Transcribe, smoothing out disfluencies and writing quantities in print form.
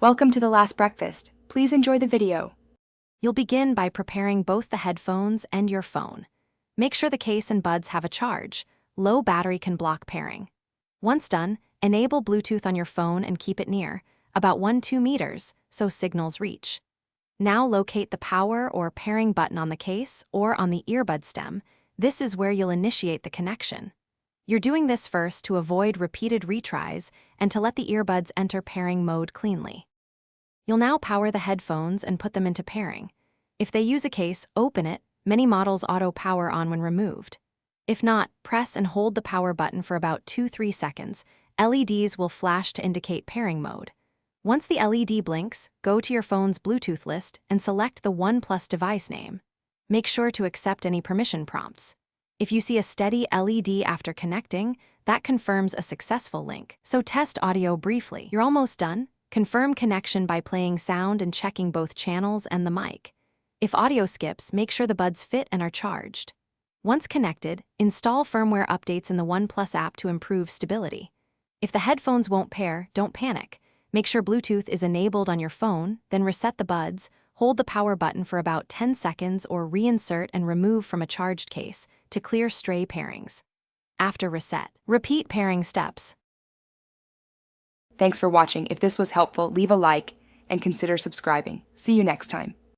Welcome to The Last Breakfast. Please enjoy the video. You'll begin by preparing both the headphones and your phone. Make sure the case and buds have a charge. Low battery can block pairing. Once done, enable Bluetooth on your phone and keep it near, about 1-2 meters, so signals reach. Now locate the power or pairing button on the case or on the earbud stem. This is where you'll initiate the connection. You're doing this first to avoid repeated retries and to let the earbuds enter pairing mode cleanly. You'll now power the headphones and put them into pairing. If they use a case, open it. Many models auto-power on when removed. If not, press and hold the power button for about 2-3 seconds. LEDs will flash to indicate pairing mode. Once the LED blinks, go to your phone's Bluetooth list and select the Oneplus device name. Make sure to accept any permission prompts. If you see a steady LED after connecting, that confirms a successful link. So test audio briefly. You're almost done. Confirm connection by playing sound and checking both channels and the mic. If audio skips, make sure the buds fit and are charged. Once connected, install firmware updates in the Oneplus app to improve stability. If the headphones won't pair, don't panic. Make sure Bluetooth is enabled on your phone, then reset the buds, hold the power button for about 10 seconds or reinsert and remove from a charged case to clear stray pairings. After reset, repeat pairing steps. Thanks for watching. If this was helpful, leave a like and consider subscribing. See you next time.